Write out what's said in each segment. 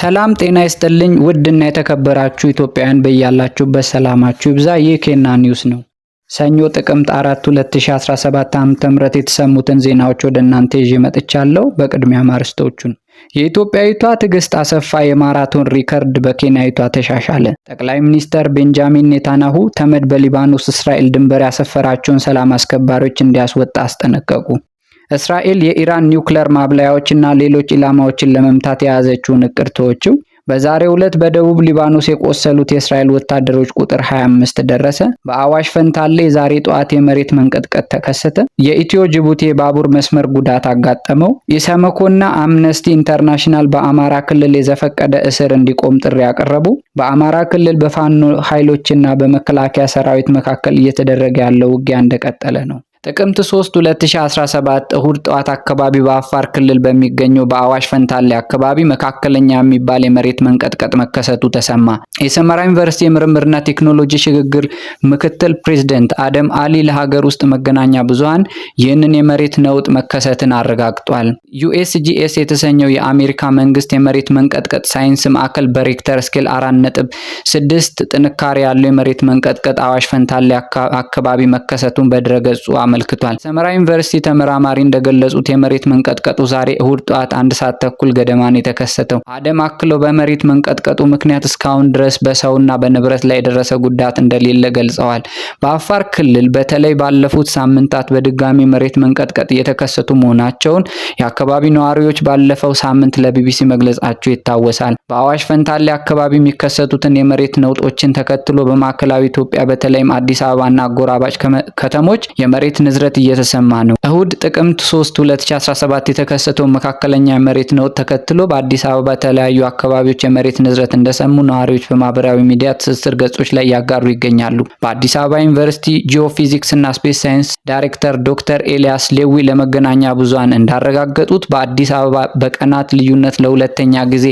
ሰላም ጤና ይስጥልኝ ውድና የተከበራችሁ ኢትዮጵያውያን በያላችሁበት ሰላማችሁ ይብዛ። ይህ ኬና ኒውስ ነው። ሰኞ ጥቅምት 4 2017 ዓ.ም የተሰሙትን ዜናዎች ወደ እናንተ ይዤ መጥቻለሁ። በቅድሚያ ማርስቶቹን የኢትዮጵያዊቷ ትዕግስት አሰፋ የማራቶን ሪከርድ በኬንያዊቷ ተሻሻለ። ጠቅላይ ሚኒስትር ቤንጃሚን ኔታንያሁ ተመድ በሊባኖስ እስራኤል ድንበር ያሰፈራቸውን ሰላም አስከባሪዎች እንዲያስወጣ አስጠነቀቁ። እስራኤል የኢራን ኒውክሌር ማብላያዎችና ሌሎች ኢላማዎችን ለመምታት የያዘችውን እቅድ ተወችው። በዛሬው ዕለት በደቡብ ሊባኖስ የቆሰሉት የእስራኤል ወታደሮች ቁጥር 25 ደረሰ። በአዋሽ ፈንታሌ ዛሬ ጠዋት የመሬት መንቀጥቀጥ ተከሰተ። የኢትዮ ጅቡቲ የባቡር መስመር ጉዳት አጋጠመው። ኢሰመኮና አምነስቲ ኢንተርናሽናል በአማራ ክልል የዘፈቀደ እስር እንዲቆም ጥሪ ያቀረቡ። በአማራ ክልል በፋኖ ኃይሎችና በመከላከያ ሰራዊት መካከል እየተደረገ ያለው ውጊያ እንደቀጠለ ነው። ጥቅምት 3 2017 እሁድ ጠዋት አካባቢ በአፋር ክልል በሚገኘው በአዋሽ ፈንታሌ አካባቢ መካከለኛ የሚባል የመሬት መንቀጥቀጥ መከሰቱ ተሰማ። የሰመራ ዩኒቨርሲቲ የምርምርና ቴክኖሎጂ ሽግግር ምክትል ፕሬዝዳንት አደም አሊ ለሀገር ውስጥ መገናኛ ብዙሃን ይህንን የመሬት ነውጥ መከሰትን አረጋግጧል። ዩኤስጂኤስ የተሰኘው የአሜሪካ መንግስት የመሬት መንቀጥቀጥ ሳይንስ ማዕከል በሬክተር ስኬል 4.6 ጥንካሬ ያለው የመሬት መንቀጥቀጥ አዋሽ ፈንታሌ አካባቢ መከሰቱን በድረገጹ አመልክቷል። ሰመራ ዩኒቨርሲቲ ተመራማሪ እንደገለጹት የመሬት መንቀጥቀጡ ዛሬ እሁድ ጠዋት 1 ሰዓት ተኩል ገደማን የተከሰተው። አደም አክለው በመሬት መንቀጥቀጡ ምክንያት እስካሁን ድረስ በሰውና በንብረት ላይ የደረሰ ጉዳት እንደሌለ ገልጸዋል። በአፋር ክልል በተለይ ባለፉት ሳምንታት በድጋሚ መሬት መንቀጥቀጥ እየተከሰቱ መሆናቸውን የአካባቢ ነዋሪዎች ባለፈው ሳምንት ለቢቢሲ መግለጻቸው ይታወሳል። በአዋሽ ፈንታሌ አካባቢ የሚከሰቱትን የመሬት ነውጦችን ተከትሎ በማዕከላዊ ኢትዮጵያ በተለይም አዲስ አበባና አጎራባጭ ከተሞች የመሬት ንዝረት እየተሰማ ነው። እሁድ ጥቅምት 3 2017 የተከሰተው መካከለኛ የመሬት ነውጥ ተከትሎ በአዲስ አበባ የተለያዩ አካባቢዎች የመሬት ንዝረት እንደሰሙ ነዋሪዎች በማህበራዊ ሚዲያ ትስስር ገጾች ላይ ያጋሩ ይገኛሉ። በአዲስ አበባ ዩኒቨርሲቲ ጂኦፊዚክስ እና ስፔስ ሳይንስ ዳይሬክተር ዶክተር ኤልያስ ሌዊ ለመገናኛ ብዙሃን እንዳረጋገጡት በአዲስ አበባ በቀናት ልዩነት ለሁለተኛ ጊዜ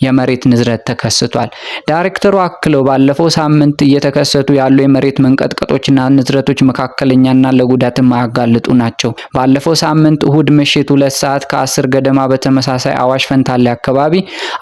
የመሬት ንዝረት ተከስቷል። ዳይሬክተሩ አክለው ባለፈው ሳምንት እየተከሰቱ ያሉ የመሬት መንቀጥቀጦችና ንዝረቶች መካከለኛና ለጉዳት ማያጋልጡ ናቸው። ባለፈው ሳምንት እሁድ ምሽት 2 ሰዓት ከ10 ገደማ በተመሳሳይ አዋሽ ፈንታሌ አካባቢ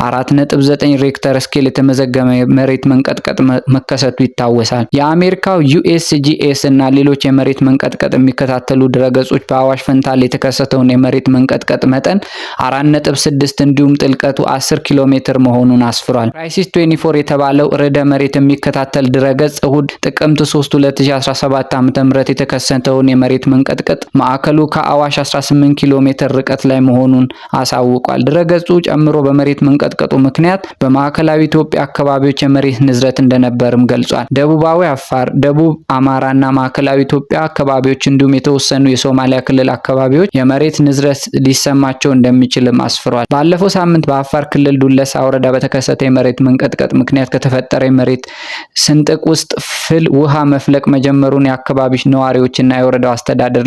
4.9 ሬክተር ስኬል የተመዘገበ መሬት መንቀጥቀጥ መከሰቱ ይታወሳል። የአሜሪካው ዩኤስጂኤስ እና ሌሎች የመሬት መንቀጥቀጥ የሚከታተሉ ድረገጾች በአዋሽ ፈንታሌ የተከሰተውን የመሬት መንቀጥቀጥ መጠን 4.6 እንዲሁም ጥልቀቱ 10 ኪሎ ሜትር መሆኑን አስፍሯል። ክራይሲስ 24 የተባለው ርዕደ መሬት የሚከታተል ድረገጽ እሁድ ጥቅምት 3 2017 ዓ.ም የተከሰተውን የመሬት መንቀጥቀጥ ማዕከሉ ከአዋሽ 18 ኪሎ ሜትር ርቀት ላይ መሆኑን አሳውቋል። ድረገጹ ጨምሮ በመሬት መንቀጥቀጡ ምክንያት በማዕከላዊ ኢትዮጵያ አካባቢዎች የመሬት ንዝረት እንደነበርም ገልጿል። ደቡባዊ አፋር፣ ደቡብ አማራና ማዕከላዊ ኢትዮጵያ አካባቢዎች እንዲሁም የተወሰኑ የሶማሊያ ክልል አካባቢዎች የመሬት ንዝረት ሊሰማቸው እንደሚችልም አስፍሯል። ባለፈው ሳምንት በአፋር ክልል ዱለሳ ወረዳ በተከሰተ የመሬት መንቀጥቀጥ ምክንያት ከተፈጠረ የመሬት ስንጥቅ ውስጥ ፍል ውሃ መፍለቅ መጀመሩን የአካባቢው ነዋሪዎችና የወረዳው አስተዳደር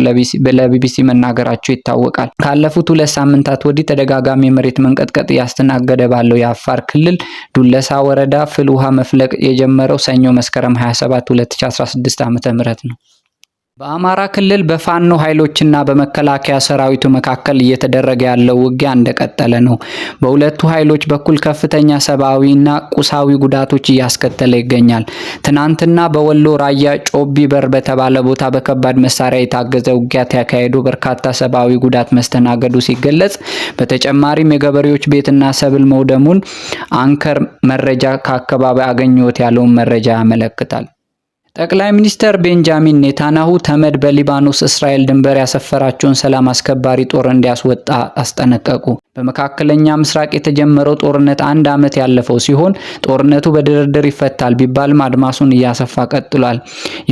ለቢቢሲ መናገራቸው ይታወቃል። ካለፉት 2 ሳምንታት ወዲህ ተደጋጋሚ የመሬት መንቀጥቀጥ ያስተናገደ ባለው የአፋር ክልል ዱለሳ ወረዳ ፍል ውሃ መፍለቅ የጀመረው ሰኞ መስከረም 27 2016 ዓ.ም ነው። በአማራ ክልል በፋኖ ኃይሎችና በመከላከያ ሰራዊቱ መካከል እየተደረገ ያለው ውጊያ እንደቀጠለ ነው። በሁለቱ ኃይሎች በኩል ከፍተኛ ሰብአዊና ቁሳዊ ጉዳቶች እያስከተለ ይገኛል። ትናንትና በወሎ ራያ ጮቢ በር በተባለ ቦታ በከባድ መሳሪያ የታገዘ ውጊያ ተካሂዶ በርካታ ሰብአዊ ጉዳት መስተናገዱ ሲገለጽ፣ በተጨማሪም የገበሬዎች ቤትና ሰብል መውደሙን አንከር መረጃ ከአካባቢ አገኘሁት ያለውን መረጃ ያመለክታል። ጠቅላይ ሚኒስትር ቤንጃሚን ኔታንያሁ ተመድ በሊባኖስ እስራኤል ድንበር ያሰፈራቸውን ሰላም አስከባሪ ጦር እንዲያስወጣ አስጠነቀቁ። በመካከለኛ ምስራቅ የተጀመረው ጦርነት 1 ዓመት ያለፈው ሲሆን ጦርነቱ በድርድር ይፈታል ቢባልም አድማሱን እያሰፋ ቀጥሏል።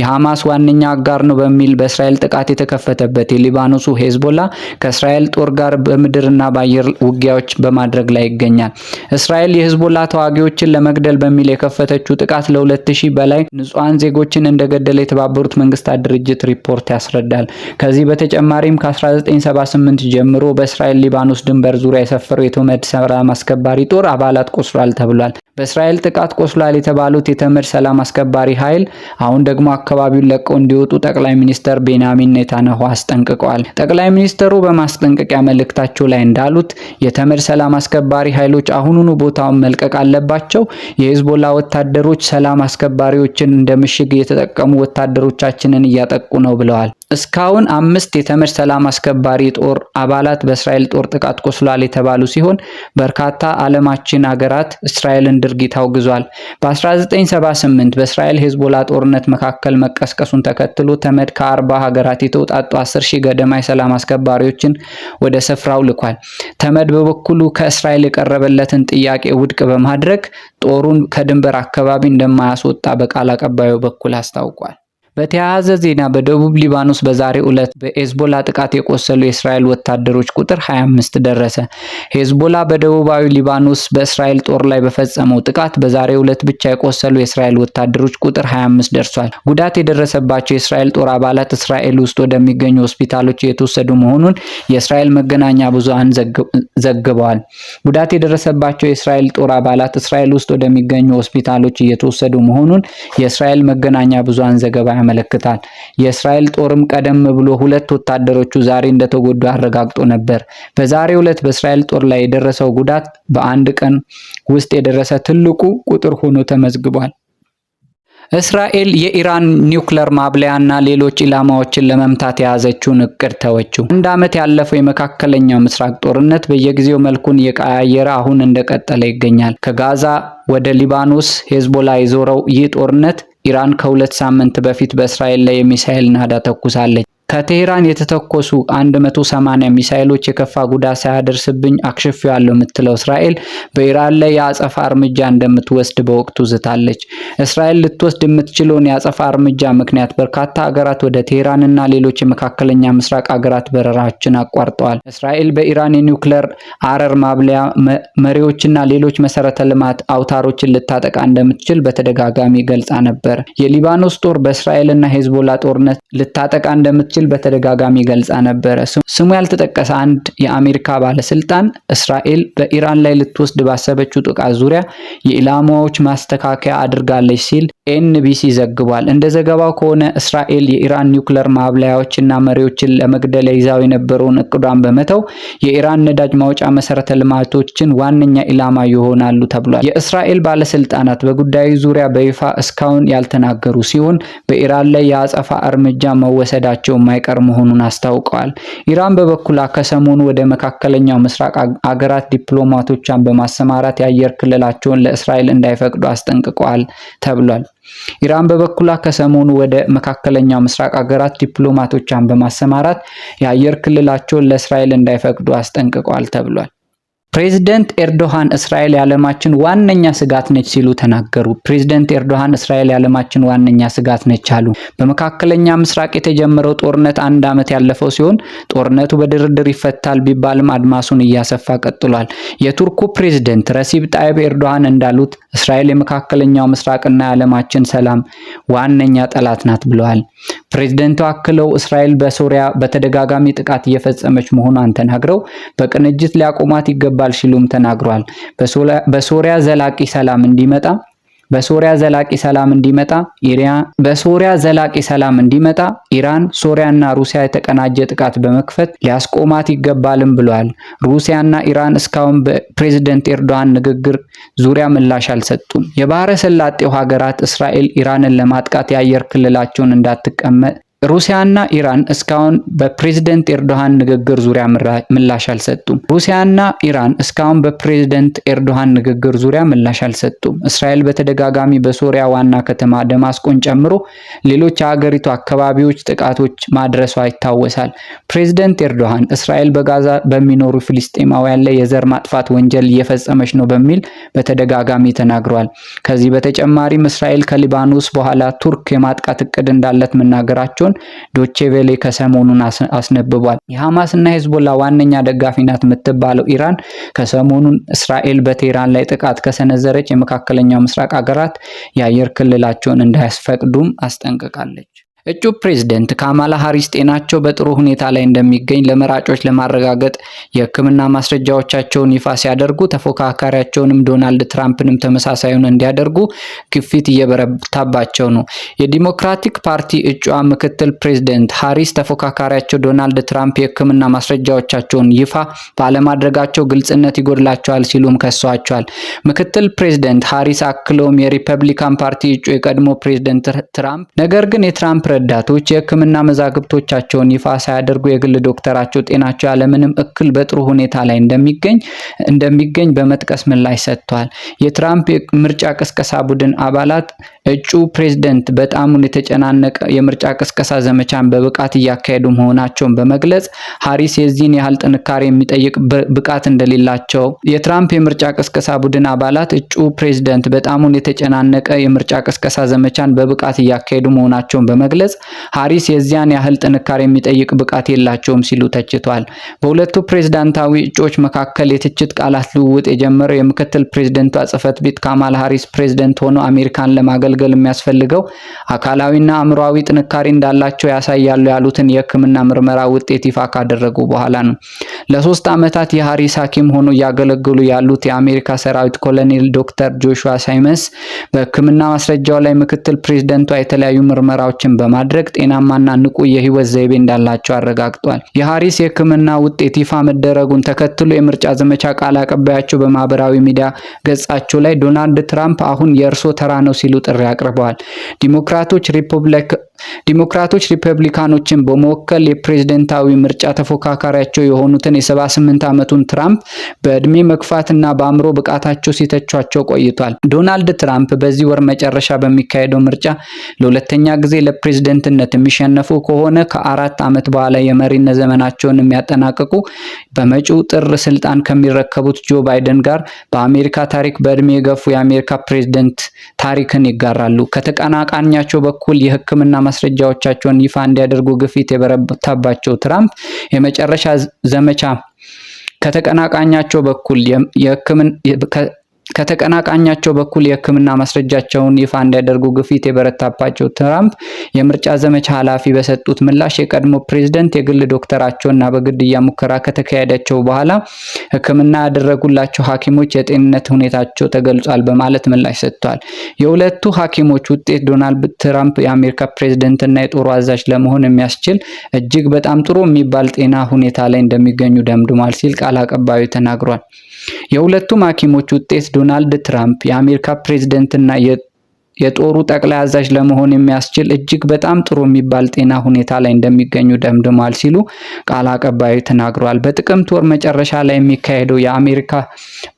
የሐማስ ዋነኛ አጋር ነው በሚል በእስራኤል ጥቃት የተከፈተበት የሊባኖሱ ሄዝቦላ ከእስራኤል ጦር ጋር በምድርና በአየር ውጊያዎች በማድረግ ላይ ይገኛል። እስራኤል የሄዝቦላ ተዋጊዎችን ለመግደል በሚል የከፈተችው ጥቃት ለ2000 በላይ ንጹሃን ዜጎችን እንደገደለ የተባበሩት መንግስታት ድርጅት ሪፖርት ያስረዳል። ከዚህ በተጨማሪም ከ1978 ጀምሮ በእስራኤል ሊባኖስ ድንበር ዙሪያ ዙሪያ የሰፈረው የተመድ ሰላም አስከባሪ ጦር አባላት ቆስሏል ተብሏል። በእስራኤል ጥቃት ቆስሏል የተባሉት የተመድ ሰላም አስከባሪ ኃይል አሁን ደግሞ አካባቢውን ለቀው እንዲወጡ ጠቅላይ ሚኒስትር ቤንያሚን ኔታንያሁ አስጠንቅቀዋል። ጠቅላይ ሚኒስትሩ በማስጠንቀቂያ መልእክታቸው ላይ እንዳሉት የተመድ ሰላም አስከባሪ ኃይሎች አሁኑኑ ቦታውን መልቀቅ አለባቸው። የሂዝቦላ ወታደሮች ሰላም አስከባሪዎችን እንደ ምሽግ እየተጠቀሙ ወታደሮቻችንን እያጠቁ ነው ብለዋል። እስካሁን 5 የተመድ ሰላም አስከባሪ ጦር አባላት በእስራኤል ጦር ጥቃት ቆስሏል የተባሉ ሲሆን በርካታ ዓለማችን ሀገራት እስራኤልን ድርጊት አውግዟል። በ1978 በእስራኤል ሂዝቦላ ጦርነት መካከል መቀስቀሱን ተከትሎ ተመድ ከ40 ሀገራት የተውጣጡ 10,000 ገደማ የሰላም አስከባሪዎችን ወደ ስፍራው ልኳል። ተመድ በበኩሉ ከእስራኤል የቀረበለትን ጥያቄ ውድቅ በማድረግ ጦሩን ከድንበር አካባቢ እንደማያስወጣ በቃል አቀባዩ በኩል አስታውቋል። በተያያዘ ዜና በደቡብ ሊባኖስ በዛሬው ዕለት በሂዝቦላ ጥቃት የቆሰሉ የእስራኤል ወታደሮች ቁጥር 25 ደረሰ። ሂዝቦላ በደቡባዊ ሊባኖስ በእስራኤል ጦር ላይ በፈጸመው ጥቃት በዛሬው ዕለት ብቻ የቆሰሉ የእስራኤል ወታደሮች ቁጥር 25 ደርሷል። ጉዳት የደረሰባቸው የእስራኤል ጦር አባላት እስራኤል ውስጥ ወደሚገኙ ሆስፒታሎች የተወሰዱ መሆኑን የእስራኤል መገናኛ ብዙሃን ዘግበዋል። ጉዳት የደረሰባቸው የእስራኤል ጦር አባላት እስራኤል ውስጥ ወደሚገኙ ሆስፒታሎች እየተወሰዱ መሆኑን የእስራኤል መገናኛ ብዙሃን ዘገባ ያመለክታል። የእስራኤል ጦርም ቀደም ብሎ 2 ወታደሮቹ ዛሬ እንደተጎዱ አረጋግጦ ነበር። በዛሬው ዕለት በእስራኤል ጦር ላይ የደረሰው ጉዳት በአንድ ቀን ውስጥ የደረሰ ትልቁ ቁጥር ሆኖ ተመዝግቧል። እስራኤል የኢራን ኒውክሌር ማብለያና ሌሎች ኢላማዎችን ለመምታት የያዘችውን እቅድ ተወችው። 1 ዓመት ያለፈው የመካከለኛው ምስራቅ ጦርነት በየጊዜው መልኩን እየቀያየረ አሁን እንደቀጠለ ይገኛል። ከጋዛ ወደ ሊባኖስ ሂዝቦላ የዞረው ይህ ጦርነት ኢራን ከ2 ሳምንት በፊት በእስራኤል ላይ የሚሳኤል ናዳ ተኩሳለች። ከቴህራን የተተኮሱ 180 ሚሳኤሎች የከፋ ጉዳት ሳያደርስብኝ አክሽፌያለሁ የምትለው እስራኤል በኢራን ላይ የአጸፋ እርምጃ እንደምትወስድ በወቅቱ ዝታለች። እስራኤል ልትወስድ የምትችለውን የአጸፋ እርምጃ ምክንያት በርካታ ሀገራት ወደ ቴህራንና ሌሎች የመካከለኛ ምስራቅ ሀገራት በረራችን አቋርጠዋል። እስራኤል በኢራን የኒውክሌር አረር ማብለያ መሪዎችና ሌሎች መሰረተ ልማት አውታሮችን ልታጠቃ እንደምትችል በተደጋጋሚ ገልጻ ነበር። የሊባኖስ ጦር በእስራኤልና ሂዝቦላ ጦርነት ልታጠቃ እንደምትችል በተደጋጋሚ ገልጻ ነበር። ስሙ ያልተጠቀሰ አንድ የአሜሪካ ባለስልጣን እስራኤል በኢራን ላይ ልትወስድ ባሰበችው ጥቃት ዙሪያ የኢላማዎች ማስተካከያ አድርጋለች ሲል ኤንቢሲ ዘግቧል። እንደ ዘገባው ከሆነ እስራኤል የኢራን ኒውክሌር ማብለያዎችና መሪዎችን ለመግደል ይዛው የነበረውን እቅዷን በመተው የኢራን ነዳጅ ማውጫ መሰረተ ልማቶችን ዋነኛ ኢላማ ይሆናሉ ተብሏል። የእስራኤል ባለስልጣናት በጉዳዩ ዙሪያ በይፋ እስካሁን ያልተናገሩ ሲሆን በኢራን ላይ የአጸፋ እርምጃ መወሰዳቸው የማይቀር መሆኑን አስታውቀዋል። ኢራን በበኩሏ ከሰሞኑ ወደ መካከለኛው ምስራቅ አገራት ዲፕሎማቶቿን በማሰማራት የአየር ክልላቸውን ለእስራኤል እንዳይፈቅዱ አስጠንቅቀዋል ተብሏል። ኢራን በበኩሏ ከሰሞኑ ወደ መካከለኛው ምስራቅ አገራት ዲፕሎማቶቿን በማሰማራት የአየር ክልላቸውን ለእስራኤል እንዳይፈቅዱ አስጠንቅቀዋል ተብሏል። ፕሬዝዳንት ኤርዶሃን እስራኤል የዓለማችን ዋነኛ ስጋት ነች ሲሉ ተናገሩ። ፕሬዝዳንት ኤርዶሃን እስራኤል የዓለማችን ዋነኛ ስጋት ነች አሉ። በመካከለኛ ምስራቅ የተጀመረው ጦርነት 1 ዓመት ያለፈው ሲሆን ጦርነቱ በድርድር ይፈታል ቢባልም አድማሱን እያሰፋ ቀጥሏል። የቱርኩ ፕሬዝዳንት ረሲብ ጣይብ ኤርዶሃን እንዳሉት እስራኤል የመካከለኛው ምስራቅና የዓለማችን ሰላም ዋነኛ ጠላት ናት ብለዋል። ፕሬዝዳንቱ አክለው እስራኤል በሶሪያ በተደጋጋሚ ጥቃት እየፈጸመች መሆኗን ተናግረው በቅንጅት ሊያቆማት ይገባል ሲሉም ተናግሯል። በሶሪያ ዘላቂ ሰላም እንዲመጣ ኢራን፣ ሶሪያና ሩሲያ የተቀናጀ ጥቃት በመክፈት ሊያስቆማት ይገባልም ብለዋል። ሩሲያና ኢራን እስካሁን በፕሬዝዳንት ኤርዶሃን ንግግር ዙሪያ ምላሽ አልሰጡም። የባህረ ሰላጤው ሀገራት እስራኤል ኢራንን ለማጥቃት የአየር ክልላቸውን እንዳትቀመጥ ሩሲያና ኢራን እስካሁን በፕሬዝዳንት ኤርዶሃን ንግግር ዙሪያ ምላሽ አልሰጡም። እስራኤል በተደጋጋሚ በሶሪያ ዋና ከተማ ደማስቆን ጨምሮ ሌሎች የሀገሪቱ አካባቢዎች ጥቃቶች ማድረሷ ይታወሳል። ፕሬዝዳንት ኤርዶሃን እስራኤል በጋዛ በሚኖሩ ፍልስጤማውያን ላይ የዘር ማጥፋት ወንጀል እየፈጸመች ነው በሚል በተደጋጋሚ ተናግረዋል። ከዚህ በተጨማሪም እስራኤል ከሊባኖስ በኋላ ቱርክ የማጥቃት እቅድ እንዳላት መናገራቸውን ዶቼ ቬሌ ከሰሞኑን አስነብቧል። የሐማስ እና ሂዝቦላ ዋነኛ ደጋፊ ናት የምትባለው ኢራን ከሰሞኑን እስራኤል በቴህራን ላይ ጥቃት ከሰነዘረች የመካከለኛው ምስራቅ ሀገራት የአየር ክልላቸውን እንዳያስፈቅዱም አስጠንቅቃለች። እጩ ፕሬዝደንት ካማላ ሃሪስ ጤናቸው በጥሩ ሁኔታ ላይ እንደሚገኝ ለመራጮች ለማረጋገጥ የሕክምና ማስረጃዎቻቸውን ይፋ ሲያደርጉ ተፎካካሪያቸውንም ዶናልድ ትራምፕንም ተመሳሳዩን እንዲያደርጉ ግፊት እየበረታባቸው ነው። የዲሞክራቲክ ፓርቲ እጩዋ ምክትል ፕሬዝደንት ሃሪስ ተፎካካሪያቸው ዶናልድ ትራምፕ የሕክምና ማስረጃዎቻቸውን ይፋ ባለማድረጋቸው ግልጽነት ይጎድላቸዋል ሲሉም ከሷቸዋል። ምክትል ፕሬዝደንት ሃሪስ አክለውም የሪፐብሊካን ፓርቲ እጩ የቀድሞ ፕሬዝደንት ትራምፕ ነገር ግን የትራምፕ ረዳቶች የሕክምና መዛግብቶቻቸውን ይፋ ሳያደርጉ የግል ዶክተራቸው ጤናቸው ያለምንም እክል በጥሩ ሁኔታ ላይ እንደሚገኝ በመጥቀስ ምላሽ ሰጥቷል። የትራምፕ ምርጫ ቅስቀሳ ቡድን አባላት እጩ ፕሬዝደንት በጣም የተጨናነቀ የምርጫ ቅስቀሳ ዘመቻን በብቃት እያካሄዱ መሆናቸውን በመግለጽ ሃሪስ የዚህን ያህል ጥንካሬ የሚጠይቅ ብቃት እንደሌላቸው የትራምፕ የምርጫ ቅስቀሳ ቡድን አባላት እጩ ፕሬዝደንት በጣም የተጨናነቀ የምርጫ ቅስቀሳ ዘመቻን በብቃት እያካሄዱ መሆናቸውን በመግለጽ ሃሪስ የዚያን ያህል ጥንካሬ የሚጠይቅ ብቃት የላቸውም ሲሉ ተችቷል። በሁለቱ ፕሬዝዳንታዊ እጩዎች መካከል የትችት ቃላት ልውውጥ የጀመረው የምክትል ፕሬዝደንቷ ጽሕፈት ቤት ካማላ ሃሪስ ፕሬዝደንት ሆነው አሜሪካን ለማገልገል የሚያስፈልገው አካላዊና አእምሯዊ ጥንካሬ እንዳላቸው ያሳያሉ ያሉትን የሕክምና ምርመራ ውጤት ይፋ ካደረጉ በኋላ ነው። ለ3 ዓመታት የሃሪስ ሐኪም ሆነው እያገለገሉ ያሉት የአሜሪካ ሰራዊት ኮሎኔል ዶክተር ጆሹዋ ሳይመንስ በሕክምና ማስረጃው ላይ ምክትል ፕሬዝደንቷ የተለያዩ ምርመራዎችን በማድረግ ጤናማና ንቁ የህይወት ዘይቤ እንዳላቸው አረጋግጧል። የሃሪስ የሕክምና ውጤት ይፋ መደረጉን ተከትሎ የምርጫ ዘመቻ ቃል አቀባያቸው በማህበራዊ ሚዲያ ገጻቸው ላይ ዶናልድ ትራምፕ አሁን የእርሶ ተራ ነው ሲሉ ጥሪ አቅርበዋል። ዲሞክራቶች ሪፐብሊካኖችን በመወከል የፕሬዝደንታዊ ምርጫ ተፎካካሪያቸው የሆኑትን የ78 ዓመቱን ትራምፕ በእድሜ መግፋትና በአእምሮ ብቃታቸው ሲተቿቸው ቆይቷል። ዶናልድ ትራምፕ በዚህ ወር መጨረሻ በሚካሄደው ምርጫ ለሁለተኛ ጊዜ ለፕሬዝደንትነት የሚሸነፉ ከሆነ ከ4 ዓመት በኋላ የመሪነት ዘመናቸውን የሚያጠናቅቁ በመጪው ጥር ስልጣን ከሚረከቡት ጆ ባይደን ጋር በአሜሪካ ታሪክ በእድሜ የገፉ የአሜሪካ ፕሬዝደንት ታሪክን ይጋራሉ። ከተቀናቃኛቸው በኩል የሕክምና ማስረጃዎቻቸውን ይፋ እንዲያደርጉ ግፊት የበረታባቸው ትራምፕ የመጨረሻ ዘመቻ ከተቀናቃኛቸው በኩል የሕክምና ማስረጃቸውን ይፋ እንዲያደርጉ ግፊት የበረታባቸው ትራምፕ የምርጫ ዘመቻ ኃላፊ በሰጡት ምላሽ የቀድሞ ፕሬዝደንት የግል ዶክተራቸውና በግድያ ሙከራ ከተካሄደቸው በኋላ ሕክምና ያደረጉላቸው ሐኪሞች የጤንነት ሁኔታቸው ተገልጿል በማለት ምላሽ ሰጥቷል። የሁለቱ ሐኪሞች ውጤት ዶናልድ ትራምፕ የአሜሪካ ፕሬዝደንትና የጦር አዛዥ ለመሆን የሚያስችል እጅግ በጣም ጥሩ የሚባል ጤና ሁኔታ ላይ እንደሚገኙ ደምድሟል ሲል ቃል አቀባዩ ተናግሯል። የሁለቱም ሐኪሞች ውጤት ዶናልድ ትራምፕ የአሜሪካ ፕሬዝደንትና የጦሩ ጠቅላይ አዛዥ ለመሆን የሚያስችል እጅግ በጣም ጥሩ የሚባል ጤና ሁኔታ ላይ እንደሚገኙ ደምድሟል ሲሉ ቃል አቀባዩ ተናግረዋል። በጥቅምት ወር መጨረሻ ላይ የሚካሄደው የአሜሪካ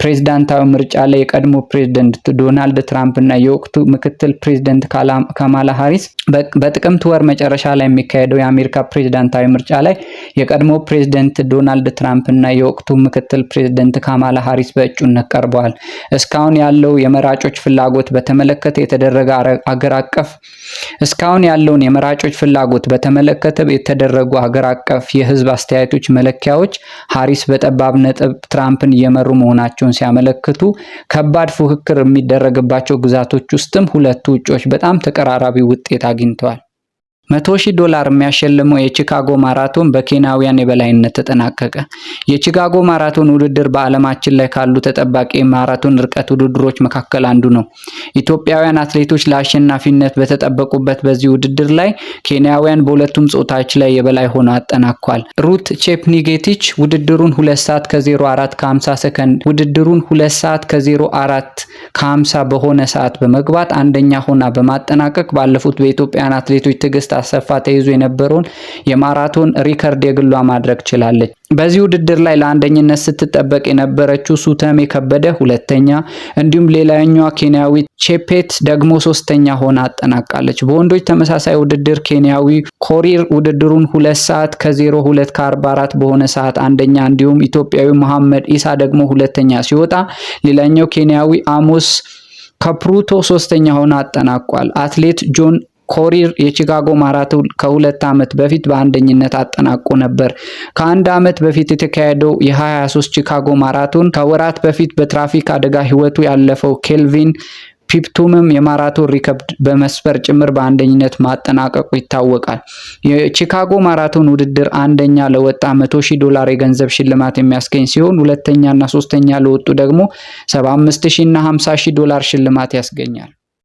ፕሬዝዳንታዊ ምርጫ ላይ የቀድሞ ፕሬዝደንት ዶናልድ ትራምፕ እና የወቅቱ ምክትል ፕሬዝደንት ካማላ ሃሪስ በጥቅምት ወር መጨረሻ ላይ የሚካሄደው የአሜሪካ ፕሬዝዳንታዊ ምርጫ ላይ የቀድሞ ፕሬዝደንት ዶናልድ ትራምፕ እና የወቅቱ ምክትል ፕሬዝደንት ካማላ ሃሪስ በእጩነት ቀርበዋል። እስካሁን ያለው የመራጮች ፍላጎት በተመለከተ እስካሁን ያለውን የመራጮች ፍላጎት በተመለከተ የተደረጉ ሀገር አቀፍ የህዝብ አስተያየቶች መለኪያዎች ሃሪስ በጠባብ ነጥብ ትራምፕን እየመሩ መሆናቸውን ሲያመለክቱ ከባድ ፉክክር የሚደረግባቸው ግዛቶች ውስጥም ሁለቱ እጩዎች በጣም ተቀራራቢ ውጤት አግኝተዋል። $100,000 የሚያሸልመው የቺካጎ ማራቶን በኬንያውያን የበላይነት ተጠናቀቀ። የቺካጎ ማራቶን ውድድር በዓለማችን ላይ ካሉ ተጠባቂ ማራቶን ርቀት ውድድሮች መካከል አንዱ ነው። ኢትዮጵያውያን አትሌቶች ለአሸናፊነት በተጠበቁበት በዚህ ውድድር ላይ ኬንያውያን በሁለቱም ጾታዎች ላይ የበላይ ሆነው አጠናቋል። ሩት ቼፕኒጌቲች ውድድሩን 2 ሰዓት ከ04 ከ50 ሰከንድ ውድድሩን 2 ሰዓት ከ04 ከ50 በሆነ ሰዓት በመግባት አንደኛ ሆና በማጠናቀቅ ባለፉት በኢትዮጵያውያን አትሌቶች ትዕግስት አሰፋ ተይዞ የነበረውን የማራቶን ሪከርድ የግሏ ማድረግ ችላለች። በዚህ ውድድር ላይ ለአንደኝነት ስትጠበቅ የነበረችው ሱተሜ ከበደ ሁለተኛ፣ እንዲሁም ሌላኛዋ ኬንያዊ ቼፔት ደግሞ ሶስተኛ ሆና አጠናቃለች። በወንዶች ተመሳሳይ ውድድር ኬንያዊ ኮሪር ውድድሩን 2 ሰዓት ከ02 ከ44 በሆነ ሰዓት አንደኛ፣ እንዲሁም ኢትዮጵያዊ መሐመድ ኢሳ ደግሞ ሁለተኛ ሲወጣ ሌላኛው ኬንያዊ አሞስ ካፕሩቶ ሶስተኛ ሆና አጠናቋል። አትሌት ጆን ኮሪር የቺካጎ ማራቶን ከ2 ዓመት በፊት በአንደኝነት አጠናቆ ነበር። ከ1 ዓመት በፊት የተካሄደው የ2023 ቺካጎ ማራቶን ከወራት በፊት በትራፊክ አደጋ ህይወቱ ያለፈው ኬልቪን ፒፕቱምም የማራቶን ሪከርድ በመስበር ጭምር በአንደኝነት ማጠናቀቁ ይታወቃል። የቺካጎ ማራቶን ውድድር አንደኛ ለወጣ $100,000 የገንዘብ ሽልማት የሚያስገኝ ሲሆን ሁለተኛና ሶስተኛ ለወጡ ደግሞ $75,000 እና $50,000 ሽልማት ያስገኛል።